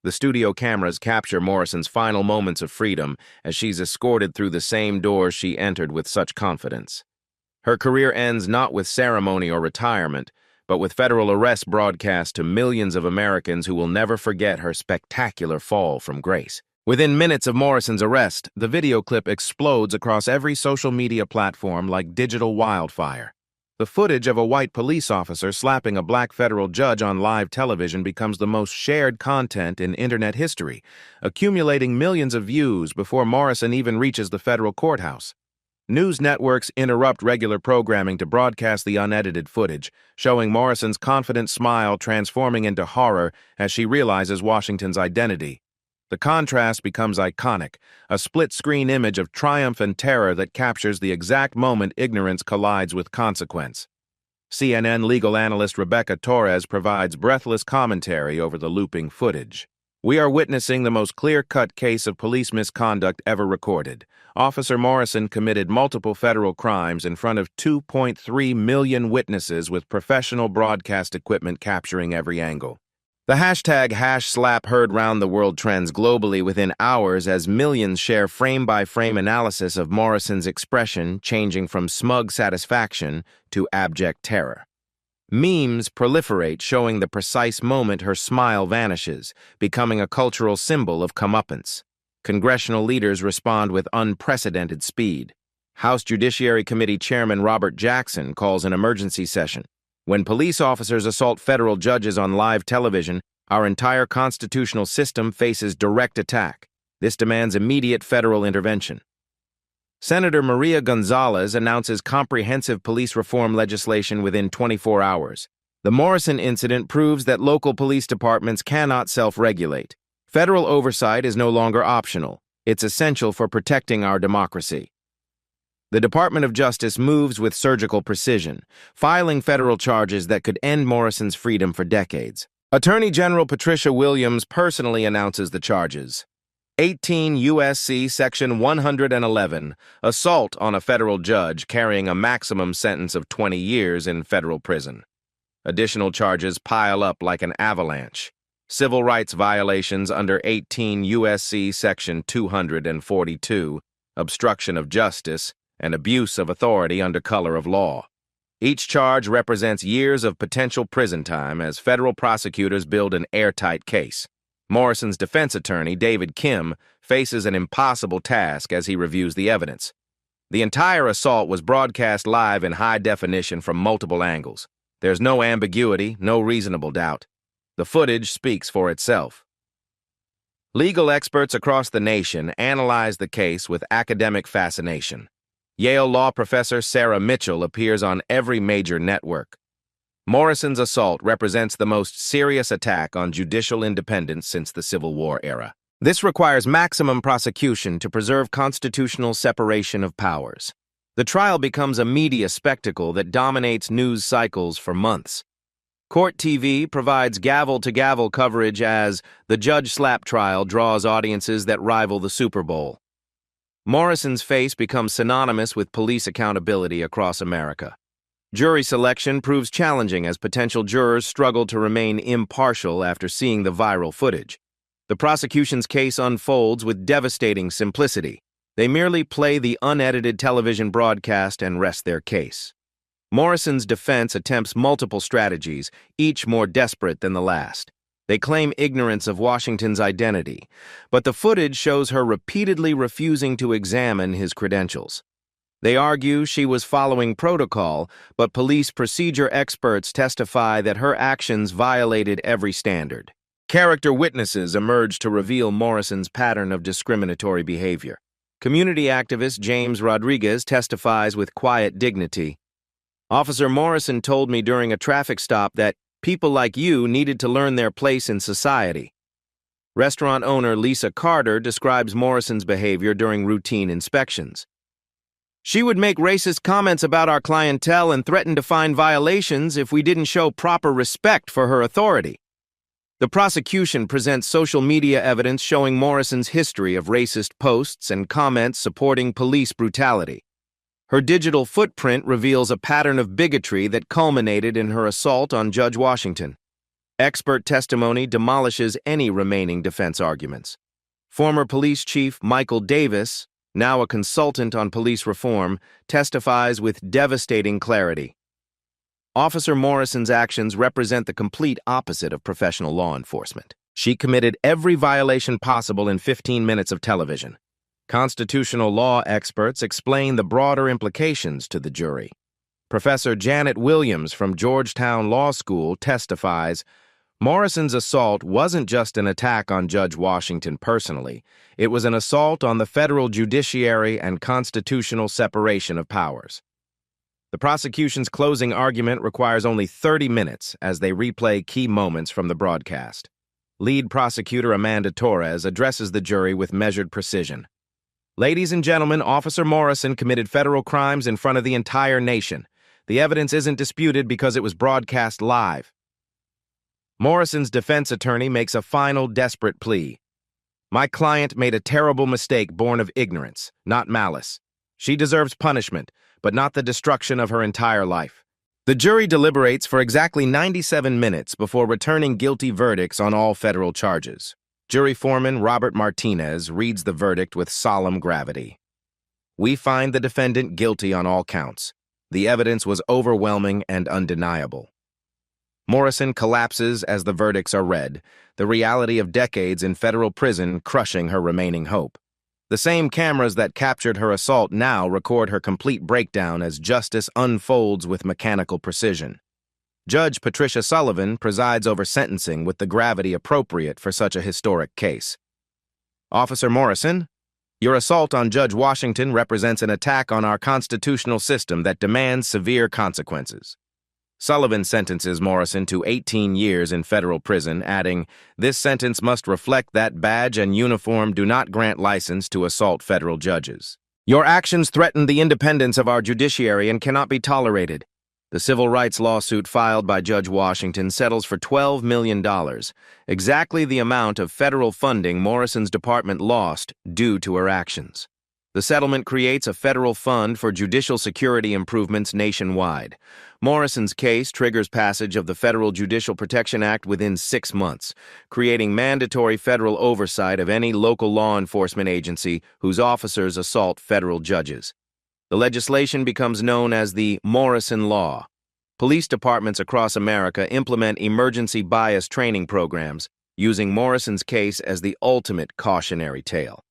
The studio cameras capture Morrison's final moments of freedom as she's escorted through the same doors she entered with such confidence. Her career ends not with ceremony or retirement, but with federal arrest broadcast to millions of Americans who will never forget her spectacular fall from grace. Within minutes of Morrison's arrest, the video clip explodes across every social media platform like digital wildfire. The footage of a white police officer slapping a black federal judge on live television becomes the most shared content in internet history, accumulating millions of views before Morrison even reaches the federal courthouse. News networks interrupt regular programming to broadcast the unedited footage, showing Morrison's confident smile transforming into horror as she realizes Washington's identity. The contrast becomes iconic, a split-screen image of triumph and terror that captures the exact moment ignorance collides with consequence. CNN legal analyst Rebecca Torres provides breathless commentary over the looping footage. "We are witnessing the most clear-cut case of police misconduct ever recorded. Officer Morrison committed multiple federal crimes in front of 2.3 million witnesses with professional broadcast equipment capturing every angle." The hashtag #slap heard round the world trends globally within hours as millions share frame-by-frame analysis of Morrison's expression changing from smug satisfaction to abject terror. Memes proliferate showing the precise moment her smile vanishes, becoming a cultural symbol of comeuppance. Congressional leaders respond with unprecedented speed. House Judiciary Committee Chairman Robert Jackson calls an emergency session. "When police officers assault federal judges on live television, our entire constitutional system faces direct attack. This demands immediate federal intervention." Senator Maria Gonzalez announces comprehensive police reform legislation within 24 hours. The Morrison incident proves that local police departments cannot self-regulate. Federal oversight is no longer optional. It's essential for protecting our democracy. The Department of Justice moves with surgical precision, filing federal charges that could end Morrison's freedom for decades. Attorney General Patricia Williams personally announces the charges. 18 U.S.C. Section 111, assault on a federal judge carrying a maximum sentence of 20 years in federal prison. Additional charges pile up like an avalanche. Civil rights violations under 18 U.S.C. Section 242, obstruction of justice, and abuse of authority under color of law. Each charge represents years of potential prison time as federal prosecutors build an airtight case. Morrison's defense attorney, David Kim, faces an impossible task as he reviews the evidence. The entire assault was broadcast live in high definition from multiple angles. There's no ambiguity, no reasonable doubt. The footage speaks for itself. Legal experts across the nation analyze the case with academic fascination. Yale law professor Sarah Mitchell appears on every major network. Morrison's assault represents the most serious attack on judicial independence since the Civil War era. This requires maximum prosecution to preserve constitutional separation of powers. The trial becomes a media spectacle that dominates news cycles for months. Court TV provides gavel-to-gavel coverage as the Judge Slap trial draws audiences that rival the Super Bowl. Morrison's face becomes synonymous with police accountability across America. Jury selection proves challenging as potential jurors struggle to remain impartial after seeing the viral footage. The prosecution's case unfolds with devastating simplicity. They merely play the unedited television broadcast and rest their case. Morrison's defense attempts multiple strategies, each more desperate than the last. They claim ignorance of Washington's identity, but the footage shows her repeatedly refusing to examine his credentials. They argue she was following protocol, but police procedure experts testify that her actions violated every standard. Character witnesses emerge to reveal Morrison's pattern of discriminatory behavior. Community activist James Rodriguez testifies with quiet dignity. "Officer Morrison told me during a traffic stop that people like you needed to learn their place in society." Restaurant owner Lisa Carter describes Morrison's behavior during routine inspections. "She would make racist comments about our clientele and threaten to find violations if we didn't show proper respect for her authority." The prosecution presents social media evidence showing Morrison's history of racist posts and comments supporting police brutality. Her digital footprint reveals a pattern of bigotry that culminated in her assault on Judge Washington. Expert testimony demolishes any remaining defense arguments. Former police chief Michael Davis, now a consultant on police reform, testifies with devastating clarity. Officer Morrison's actions represent the complete opposite of professional law enforcement. She committed every violation possible in 15 minutes of television. Constitutional law experts explain the broader implications to the jury. Professor Janet Williams from Georgetown Law School testifies, Morrison's assault wasn't just an attack on Judge Washington personally. It was an assault on the federal judiciary and constitutional separation of powers. The prosecution's closing argument requires only 30 minutes as they replay key moments from the broadcast. Lead prosecutor Amanda Torres addresses the jury with measured precision. Ladies and gentlemen, Officer Morrison committed federal crimes in front of the entire nation. The evidence isn't disputed because it was broadcast live. Morrison's defense attorney makes a final desperate plea. My client made a terrible mistake born of ignorance, not malice. She deserves punishment, but not the destruction of her entire life. The jury deliberates for exactly 97 minutes before returning guilty verdicts on all federal charges. Jury foreman Robert Martinez reads the verdict with solemn gravity. We find the defendant guilty on all counts. The evidence was overwhelming and undeniable. Morrison collapses as the verdicts are read, the reality of decades in federal prison crushing her remaining hope. The same cameras that captured her assault now record her complete breakdown as justice unfolds with mechanical precision. Judge Patricia Sullivan presides over sentencing with the gravity appropriate for such a historic case. Officer Morrison, your assault on Judge Washington represents an attack on our constitutional system that demands severe consequences. Sullivan sentences Morrison to 18 years in federal prison, adding, this sentence must reflect that badge and uniform do not grant license to assault federal judges. Your actions threaten the independence of our judiciary and cannot be tolerated. The civil rights lawsuit filed by Judge Washington settles for $12 million, exactly the amount of federal funding Morrison's department lost due to her actions. The settlement creates a federal fund for judicial security improvements nationwide. Morrison's case triggers passage of the Federal Judicial Protection Act within 6 months, creating mandatory federal oversight of any local law enforcement agency whose officers assault federal judges. The legislation becomes known as the Morrison Law. Police departments across America implement emergency bias training programs, using Morrison's case as the ultimate cautionary tale.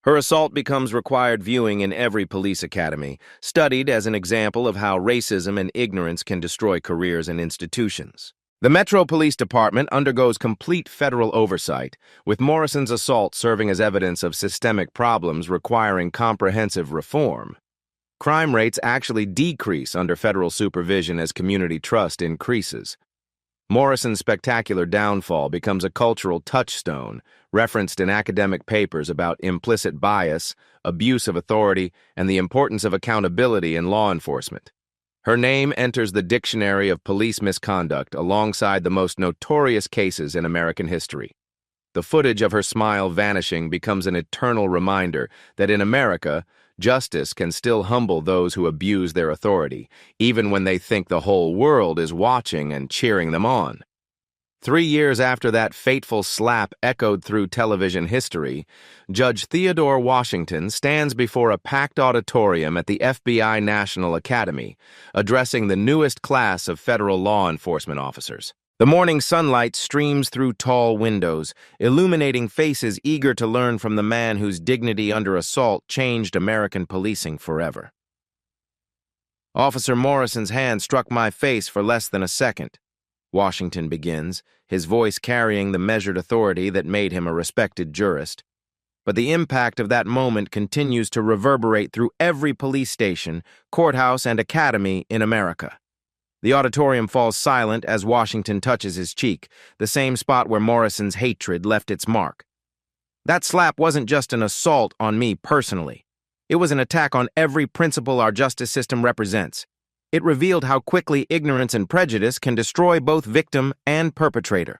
Her assault becomes required viewing in every police academy, studied as an example of how racism and ignorance can destroy careers and institutions. The Metro Police Department undergoes complete federal oversight, with Morrison's assault serving as evidence of systemic problems requiring comprehensive reform. Crime rates actually decrease under federal supervision as community trust increases. Morrison's spectacular downfall becomes a cultural touchstone, referenced in academic papers about implicit bias, abuse of authority, and the importance of accountability in law enforcement. Her name enters the dictionary of police misconduct alongside the most notorious cases in American history. The footage of her smile vanishing becomes an eternal reminder that in America, justice can still humble those who abuse their authority, even when they think the whole world is watching and cheering them on. 3 years after that fateful slap echoed through television history, Judge Theodore Washington stands before a packed auditorium at the FBI National Academy, addressing the newest class of federal law enforcement officers. The morning sunlight streams through tall windows, illuminating faces eager to learn from the man whose dignity under assault changed American policing forever. Officer Morrison's hand struck my face for less than a second. Washington begins, his voice carrying the measured authority that made him a respected jurist. But the impact of that moment continues to reverberate through every police station, courthouse, and academy in America. The auditorium falls silent as Washington touches his cheek, the same spot where Morrison's hatred left its mark. That slap wasn't just an assault on me personally. It was an attack on every principle our justice system represents. It revealed how quickly ignorance and prejudice can destroy both victim and perpetrator.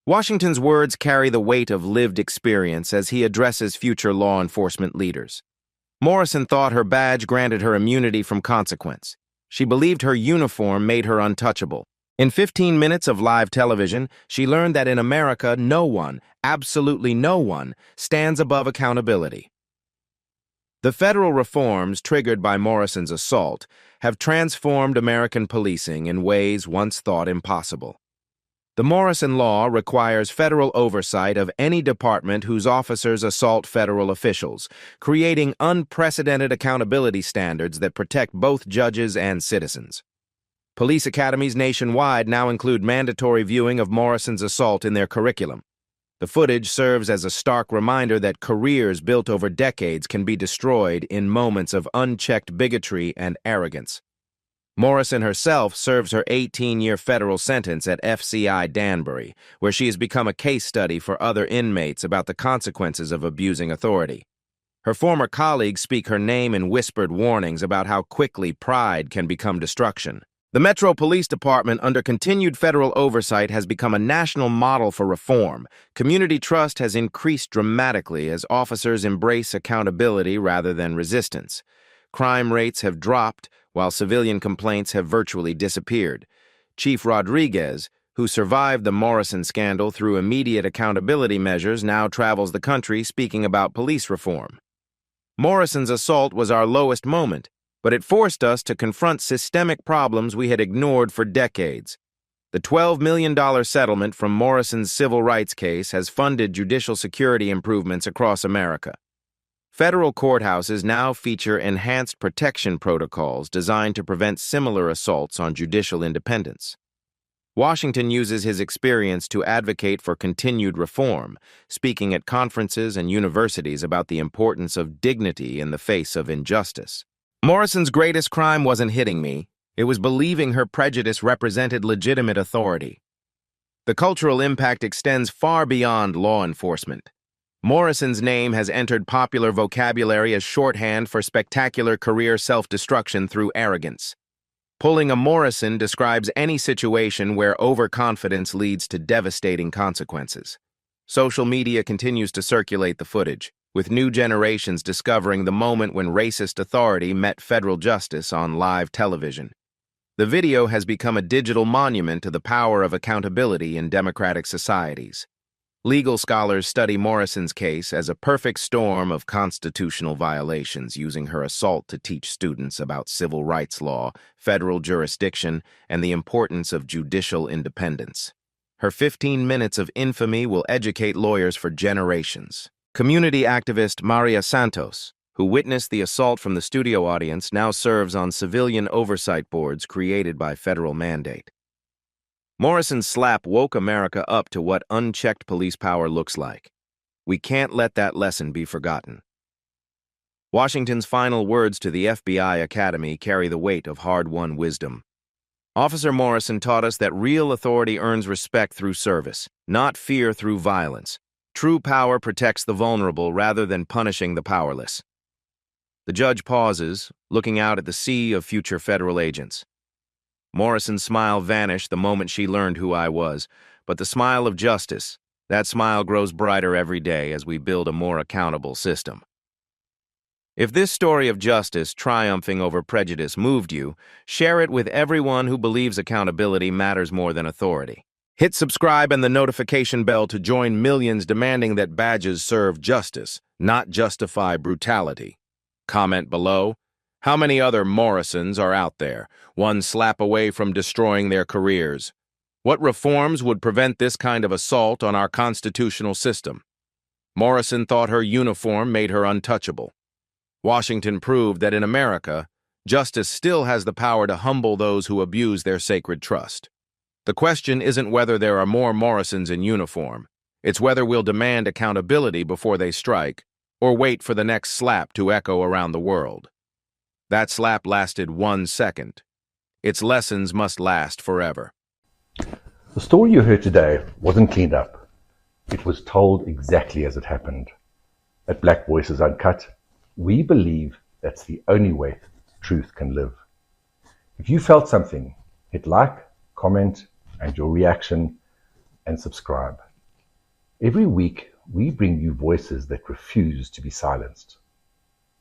Washington's words carry the weight of lived experience as he addresses future law enforcement leaders. Morrison thought her badge granted her immunity from consequence. She believed her uniform made her untouchable. In 15 minutes of live television, she learned that in America, no one, absolutely no one, stands above accountability. The federal reforms triggered by Morrison's assault have transformed American policing in ways once thought impossible. The Morrison Law requires federal oversight of any department whose officers assault federal officials, creating unprecedented accountability standards that protect both judges and citizens. Police academies nationwide now include mandatory viewing of Morrison's assault in their curriculum. The footage serves as a stark reminder that careers built over decades can be destroyed in moments of unchecked bigotry and arrogance. Morrison herself serves her 18-year federal sentence at FCI Danbury, where she has become a case study for other inmates about the consequences of abusing authority. Her former colleagues speak her name in whispered warnings about how quickly pride can become destruction. The Metro Police Department, under continued federal oversight, has become a national model for reform. Community trust has increased dramatically as officers embrace accountability rather than resistance. Crime rates have dropped, while civilian complaints have virtually disappeared. Chief Rodriguez, who survived the Morrison scandal through immediate accountability measures, now travels the country speaking about police reform. Morrison's assault was our lowest moment, but it forced us to confront systemic problems we had ignored for decades. The $12 million settlement from Morrison's civil rights case has funded judicial security improvements across America. Federal courthouses now feature enhanced protection protocols designed to prevent similar assaults on judicial independence. Washington uses his experience to advocate for continued reform, speaking at conferences and universities about the importance of dignity in the face of injustice. Morrison's greatest crime wasn't hitting me. It was believing her prejudice represented legitimate authority. The cultural impact extends far beyond law enforcement. Morrison's name has entered popular vocabulary as shorthand for spectacular career self-destruction through arrogance. Pulling a Morrison describes any situation where overconfidence leads to devastating consequences. Social media continues to circulate the footage, with new generations discovering the moment when racist authority met federal justice on live television. The video has become a digital monument to the power of accountability in democratic societies. Legal scholars study Morrison's case as a perfect storm of constitutional violations, using her assault to teach students about civil rights law, federal jurisdiction, and the importance of judicial independence. Her 15 minutes of infamy will educate lawyers for generations. Community activist Maria Santos, who witnessed the assault from the studio audience, now serves on civilian oversight boards created by federal mandate. Morrison's slap woke America up to what unchecked police power looks like. We can't let that lesson be forgotten. Washington's final words to the FBI Academy carry the weight of hard-won wisdom. Officer Morrison taught us that real authority earns respect through service, not fear through violence. True power protects the vulnerable rather than punishing the powerless. The judge pauses, looking out at the sea of future federal agents. Morrison's smile vanished the moment she learned who I was, but the smile of justice, that smile grows brighter every day as we build a more accountable system. If this story of justice triumphing over prejudice moved you, share it with everyone who believes accountability matters more than authority. Hit subscribe and the notification bell to join millions demanding that badges serve justice, not justify brutality. Comment below. How many other Morrisons are out there, one slap away from destroying their careers? What reforms would prevent this kind of assault on our constitutional system? Morrison thought her uniform made her untouchable. Washington proved that in America, justice still has the power to humble those who abuse their sacred trust. The question isn't whether there are more Morrisons in uniform. It's whether we'll demand accountability before they strike, or wait for the next slap to echo around the world. That slap lasted 1 second. Its lessons must last forever. The story you heard today wasn't cleaned up. It was told exactly as it happened. At Black Voices Uncut, we believe that's the only way truth can live. If you felt something, hit like, comment, and your reaction, and subscribe. Every week, we bring you voices that refuse to be silenced.